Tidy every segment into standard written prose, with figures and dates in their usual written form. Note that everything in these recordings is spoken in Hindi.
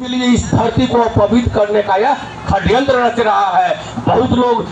लिए इस धरती को अपवित्र करने का यह षड्यंत्र रच रहा है। बहुत लोग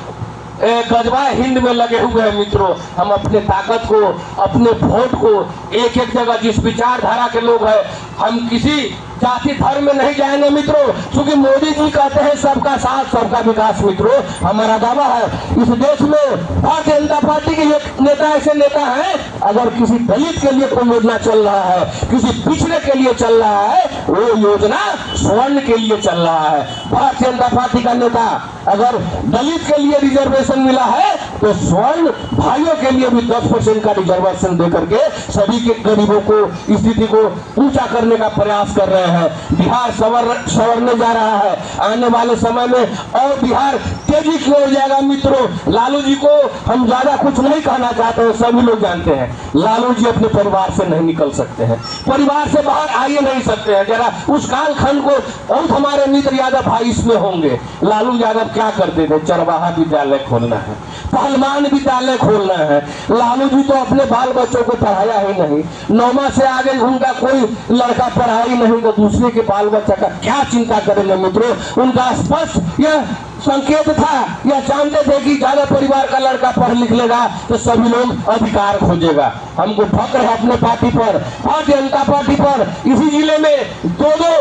गजबा हिंद में लगे हुए हैं मित्रों। हम अपने ताकत को, अपने वोट को एक एक जगह जिस विचारधारा के लोग हैं, हम किसी जाति धर्म में नहीं जाएंगे मित्रों, क्योंकि मोदी जी कहते हैं सबका साथ सबका विकास। मित्रों, हमारा दावा है इस देश में भारतीय जनता पार्टी के एक नेता ऐसे नेता हैं, अगर किसी दलित के लिए कोई योजना चल रहा है, किसी पिछड़े के लिए चल रहा है, वो योजना स्वर्ण के लिए चल रहा है। भारतीय जनता पार्टी का नेता अगर दलित के लिए रिजर्वेशन मिला है तो स्वर्ण भाइयों के लिए भी 10% का रिजर्वेशन देकर के सभी के गरीबों को स्थिति को ऊंचा करने का प्रयास कर रहे हैं। बिहार संवरने जा रहा है। आने वाले समय में और बिहार तेजी की ओर जाएगा मित्रों। लालू जी को हम ज्यादा कुछ नहीं कहना चाहते हैं, सभी लोग जानते हैं लालू जी अपने परिवार से नहीं निकल सकते हैं, परिवार से बाहर आ ही नहीं सकते हैं। जरा उस कालखंड को बहुत हमारे मित्र यादव भाई इसमें होंगे। लालू यादव क्या करते थे? चरवाहा विद्यालय खोलना है, पहलवान विद्यालय खोलना है। लालू जी तो अपने बाल बच्चों को पढ़ाया ही नहीं, 9वां से आगे उनका कोई लड़का पढ़ा ही नहीं, तो दूसरे के बाल बच्चा का क्या चिंता करेंगे मित्रों। उनका स्पष्ट यह संकेत था, यह जानते थे कि ज्यादा परिवार का लड़का पढ़ लिख लेगा तो सभी लोग अधिकार खोजेगा। हमको फक्र है अपने पार्टी पर, भारतीय जनता पार्टी पर। इसी जिले में 2-2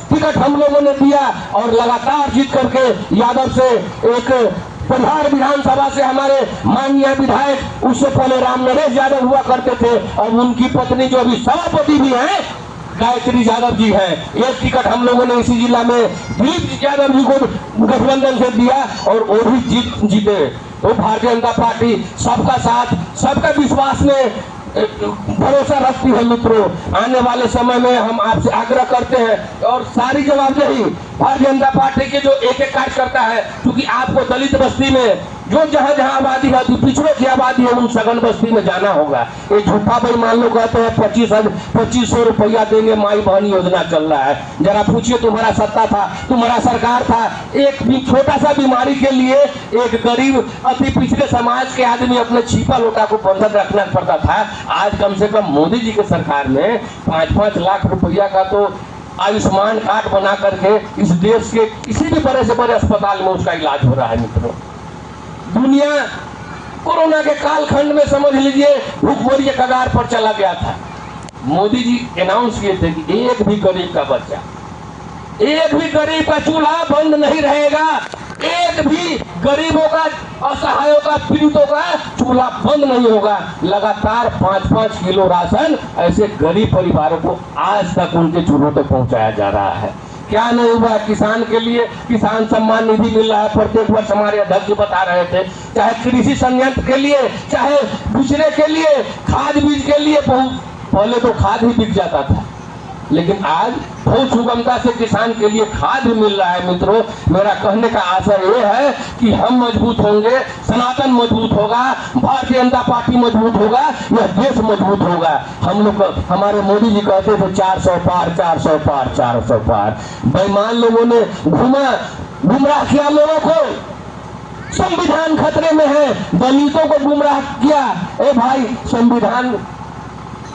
टिकट हम लोगों ने दिया और लगातार जीत करके यादव से एक बिहार विधानसभा से हमारे माननीय विधायक, उससे पहले राम नरेश यादव हुआ करते थे, और उनकी पत्नी जो अभी सभापति भी है गायत्री यादव जी हैं। एक टिकट हम लोगों ने इसी जिला में दिलीप यादव जी को गठबंधन से दिया और वो भी जीते। तो भारतीय जनता पार्टी सबका साथ सबका विश्वास में भरोसा रखती है मित्रों। आने वाले समय में हम आपसे आग्रह करते हैं और सारी जवाबदेही भारतीय जनता पार्टी के जो एक एक कार्यकर्ता है, क्योंकि आपको दलित बस्ती में जो जहां जहां आबादी है, पिछड़ों की आबादी है, उन सघन बस्ती में जाना होगा। ये झूठा बेईमान लोग कहते हैं 2500 रुपया देंगे, माई बहन योजना चल रहा है। जरा पूछिए, तुम्हारा सत्ता था, तुम्हारा सरकार था, एक भी छोटा सा बीमारी के लिए एक गरीब अति पिछड़े समाज के आदमी अपने छीपा लोटा को बंधक रखना पड़ता था। आज कम से कम मोदी जी के सरकार में 5-5 लाख रुपया का तो आयुष्मान कार्ड बना करके इस देश के किसी भी बड़े से बड़े अस्पताल में उसका इलाज हो रहा है मित्रों। दुनिया कोरोना के कालखंड में समझ लीजिए भूखमरी के कगार पर चला गया था। मोदी जी अनाउंस किए थे कि एक भी गरीब का बच्चा, एक भी गरीब का चूल्हा बंद नहीं रहेगा, एक भी गरीबों का, असहायों का, पीड़ितों का चूल्हा बंद नहीं होगा। लगातार 5-5 किलो राशन ऐसे गरीब परिवारों को आज तक उनके चूल्हों तक पहुंचाया जा रहा है। क्या नहीं हुआ? किसान के लिए किसान सम्मान निधि मिल रहा है प्रत्येक वर्ष, हमारे अध्यक्ष बता रहे थे। चाहे कृषि संयंत्र के लिए, चाहे बिचड़े के लिए, खाद बीज के लिए, बहुत पहले तो खाद ही बिक जाता था, लेकिन आज बहुत सुगमता से किसान के लिए खाद भी मिल रहा है मित्रों। मेरा कहने का आशय ये है कि हम मजबूत होंगे, सनातन मजबूत होगा, भारतीय जनता पार्टी मजबूत होगा, यह देश मजबूत होगा। हम लोग, हमारे मोदी जी कहते थे 400 पार, 400 पार, 400 पार। बेईमान लोगों ने गुमराह किया लोगों को। संविधान खतरे में है, दलितों को गुमराह किया। ए भाई, संविधान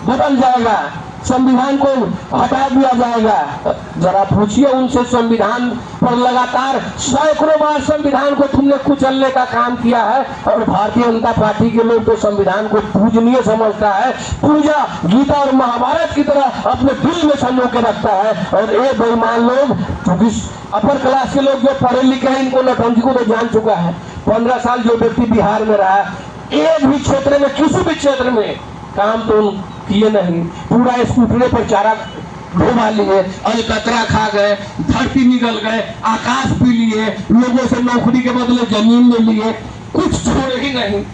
बदल जाएगा, संविधान को हटा दिया जाएगा। जरा पूछिए उनसे, संविधान पर लगातार सैकड़ों बार संविधान को तुमने कुचलने का काम किया है, और भारतीय जनता पार्टी के लोग तो संविधान को पूजनीय समझता है, पूजा गीता और महाभारत की तरह अपने दिल में संजो के रखता है। और ये बेईमान लोग, क्योंकि अपर क्लास के लोग जो पढ़े लिखे हैं, इनको नौटंकी को तो जान चुका है। 15 साल जो व्यक्ति बिहार में रहा, एक भी क्षेत्र में, किसी भी क्षेत्र में काम तो किए नहीं। पूरा स्कूटरे पर चारा ढोवा लिए, अलकतरा खा गए, धरती निगल गए, आकाश पी लिए, लोगों से नौकरी के बदले जमीन ले लिए, कुछ छोड़े ही नहीं।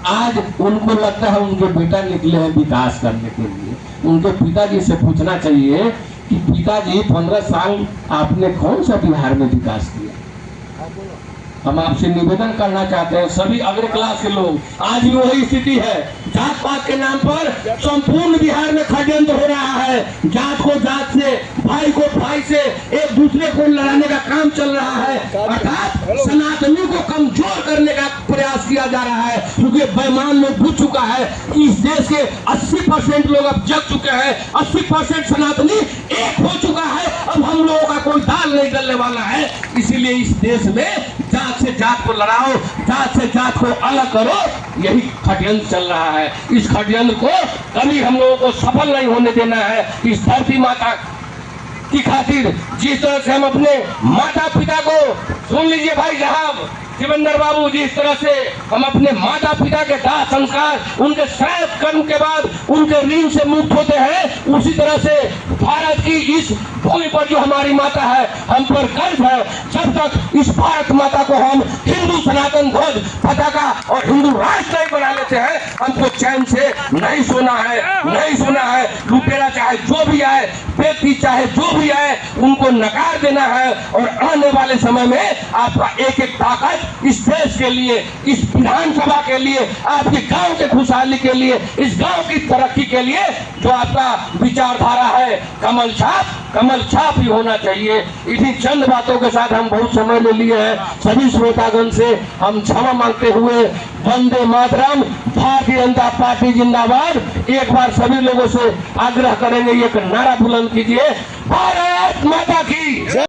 आज उनको लगता है उनके बेटा निकले हैं विकास करने के लिए। उनके पिताजी से पूछना चाहिए कि पिताजी 15 साल आपने कौन सा बिहार में विकास किया। हम आपसे निवेदन करना चाहते हैं, सभी अग्र क्लास के लोग, आज भी वही स्थिति है। जात पात के नाम पर संपूर्ण बिहार में षड्यंत्र हो रहा है। जात को जात से, भाई को भाई से, एक दूसरे को लड़ाने का काम चल रहा है, अर्थात सनातनी को कमजोर करने का प्रयास किया जा रहा है, क्योंकि बेईमान लोग बुझ चुका है कि इस देश के 80% लोग अब जग चुके हैं, 80% सनातनी एक हो चुका है। अब हम लोगों का कोई दाल नहीं गलने वाला है। इसीलिए इस देश में जात से जात को लड़ाओ, जात से जात को अलग करो, यही षड्यंत्र चल रहा है। इस षड्यंत्र को कभी हम लोगों को सफल नहीं होने देना है। इस धरती माता की खातिर जिस तरह से हम अपने माता पिता को, सुन लीजिए भाई साहब शिवेंद्र बाबू, जिस तरह से हम अपने माता पिता के दाह संस्कार, उनके श्राद्ध कर्म के बाद उनके ऋण से मुक्त होते हैं, उसी तरह से भारत की इस भूमि पर जो हमारी माता है, हम पर कर्ज है। जब तक इस भारत माता को हम हिंदू सनातन ध्वज पताका और हिंदू राष्ट्र नहीं बना लेते हैं, हमको चैन से नहीं सोना है, नहीं सोना है। लुटेरा चाहे जो भी आए, व्यक्ति चाहे जो भी आए, उनको नकार देना है। और आने वाले समय में आपका एक एक ताकत इस देश के लिए, इस विधानसभा के लिए, आपके गांव के खुशहाली के लिए, इस गांव की तरक्की के लिए जो आपका विचारधारा है, कमल छाप ही होना चाहिए। इन्हीं चंद बातों के साथ हम बहुत समय ले लिए हैं। सभी श्रोतागण से हम क्षमा मांगते हुए वंदे मातरम, भारतीय जनता पार्टी जिंदाबाद। एक बार सभी लोगों से आग्रह करेंगे, एक नारा बुलंद कीजिए, भारत माता की।